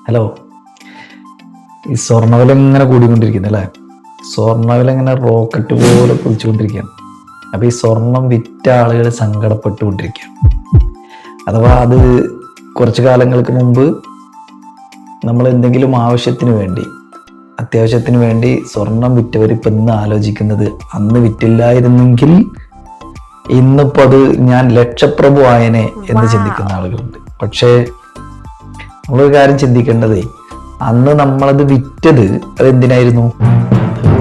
Hello. ഈ സ്വർണ്ണവില ഇങ്ങനെ കൂടിക്കൊണ്ടിരിക്കുന്നു അല്ലേ? സ്വർണ്ണവില ഇങ്ങനെ റോക്കറ്റ് പോലെ കുതിച്ചുകൊണ്ടിരിക്കുകയാണ്. അപ്പോൾ ഈ സ്വർണം വിറ്റ ആളുകൾ സങ്കടപ്പെട്ടുകൊണ്ടിരിക്കുകയാണ്. അഥവാ അത് കുറച്ച് കാലങ്ങൾക്ക് മുമ്പ് നമ്മൾ എന്തെങ്കിലും ആവശ്യത്തിന് വേണ്ടി, അത്യാവശ്യത്തിന് വേണ്ടി സ്വർണം വിറ്റവർ ഇപ്പം ഇന്ന് ആലോചിക്കുന്നത് അന്ന് വിറ്റില്ലായിരുന്നെങ്കിൽ ഇന്നിപ്പോൾ അത് ഞാൻ ലക്ഷപ്രഭു ആയനെ എന്ന് ചിന്തിക്കുന്ന ആളുകളുണ്ട്. പക്ഷേ നമ്മളൊരു കാര്യം ചിന്തിക്കേണ്ടതേ, അന്ന് നമ്മളത് വിറ്റത് അതെന്തിനായിരുന്നു?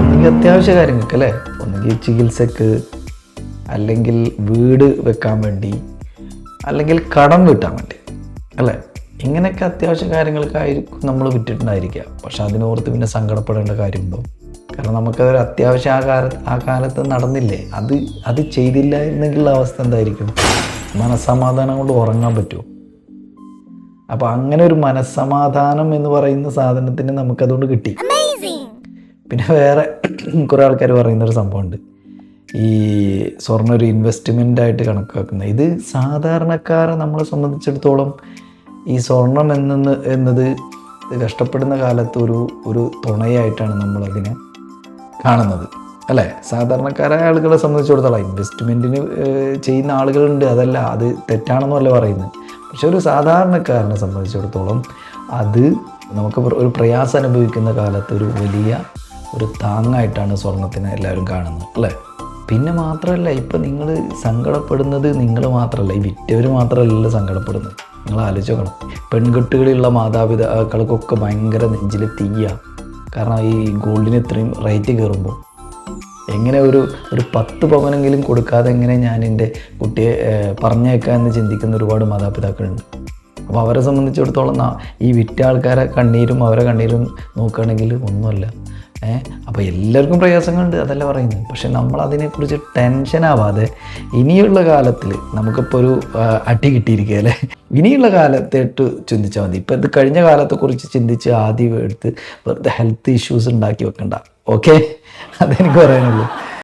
ഒന്നുകിൽ അത്യാവശ്യ കാര്യങ്ങൾക്ക് അല്ലേ, ഒന്നുകിൽ ചികിത്സക്ക്, അല്ലെങ്കിൽ വീട് വെക്കാൻ വേണ്ടി, അല്ലെങ്കിൽ കടം വീട്ടാൻ വേണ്ടി അല്ലേ? ഇങ്ങനെയൊക്കെ അത്യാവശ്യ കാര്യങ്ങൾക്കായിരിക്കും നമ്മൾ വിറ്റിട്ടുണ്ടായിരിക്കുക. പക്ഷെ അതിനോർത്ത് പിന്നെ സങ്കടപ്പെടേണ്ട കാര്യമുണ്ടോ? കാരണം നമുക്കതൊരു അത്യാവശ്യം ആ കാലത്ത് നടന്നില്ലേ. അത് ചെയ്തില്ലായിരുന്നെങ്കിലുള്ള അവസ്ഥ എന്തായിരിക്കും? മനസ്സമാധാനം കൊണ്ട് ഉറങ്ങാൻ പറ്റുമോ? അപ്പോൾ അങ്ങനെ ഒരു മനസ്സമാധാനം എന്ന് പറയുന്ന സാധനത്തിന് നമുക്കതുകൊണ്ട് കിട്ടി. പിന്നെ വേറെ കുറേ ആൾക്കാർ പറയുന്നൊരു സംഭവമുണ്ട്, ഈ സ്വർണ്ണം ഒരു ഇൻവെസ്റ്റ്മെൻ്റ് ആയിട്ട് കണക്കാക്കുന്നത്. ഇത് സാധാരണക്കാരെ നമ്മളെ സംബന്ധിച്ചിടത്തോളം ഈ സ്വർണം എന്നത് കഷ്ടപ്പെടുന്ന കാലത്ത് ഒരു തുണയായിട്ടാണ് നമ്മളതിനെ കാണുന്നത് അല്ലേ? സാധാരണക്കാരായ ആളുകളെ സംബന്ധിച്ചിടത്തോളം ഇൻവെസ്റ്റ്മെൻറ്റിന് ചെയ്യുന്ന ആളുകളുണ്ട്, അതല്ല, അത് തെറ്റാണെന്നല്ല പറയുന്നത്. പക്ഷെ ഒരു സാധാരണക്കാരനെ സംബന്ധിച്ചിടത്തോളം അത് നമുക്ക് ഒരു പ്രയാസം അനുഭവിക്കുന്ന കാലത്ത് ഒരു വലിയ ഒരു താങ്ങായിട്ടാണ് സ്വർണത്തിനെ എല്ലാവരും കാണുന്നത് അല്ലേ? പിന്നെ മാത്രമല്ല, ഇപ്പം നിങ്ങൾ സങ്കടപ്പെടുന്നത് നിങ്ങൾ മാത്രമല്ല, ഈ വിറ്റവർ മാത്രമല്ല സങ്കടപ്പെടുന്നത്. നിങ്ങൾ ആലോചിച്ച് നോക്കണം, പെൺകുട്ടികളുള്ള മാതാപിതാക്കൾക്കൊക്കെ ഭയങ്കര നെഞ്ചിൽ തീയ. കാരണം ഈ ഗോൾഡിന് ഇത്രയും റേറ്റ് കയറുമ്പോൾ എങ്ങനെ ഒരു 10 പവനെങ്കിലും കൊടുക്കാതെ എങ്ങനെ ഞാൻ എൻ്റെ കുട്ടിയെ പറഞ്ഞേക്കാം എന്ന് ചിന്തിക്കുന്ന ഒരുപാട് മാതാപിതാക്കളുണ്ട്. അപ്പോൾ അവരെ സംബന്ധിച്ചിടത്തോളം ഈ വിറ്റ ആൾക്കാരെ കണ്ണീരും അവരെ കണ്ണീരും നോക്കുകയാണെങ്കിൽ ഒന്നുമല്ല. അപ്പോൾ എല്ലാവർക്കും പ്രയാസങ്ങളുണ്ട്, അതല്ല പറയുന്നത്. പക്ഷെ നമ്മൾ അതിനെക്കുറിച്ച് ടെൻഷനാവാതെ ഇനിയുള്ള കാലത്തിൽ നമുക്കിപ്പോൾ ഒരു അടി കിട്ടിയിരിക്കുക അല്ലേ, ഇനിയുള്ള കാലത്തേട്ട് ചിന്തിച്ചാൽ മതി. ഇപ്പം ഇത് കഴിഞ്ഞ കാലത്തെക്കുറിച്ച് ചിന്തിച്ച് ആദ്യം എടുത്ത് വെറുതെ ഹെൽത്ത് ഇഷ്യൂസ് ഉണ്ടാക്കി വെക്കണ്ട. ഓക്കെ, അതെനിക്ക് പറയാനുള്ളൂ.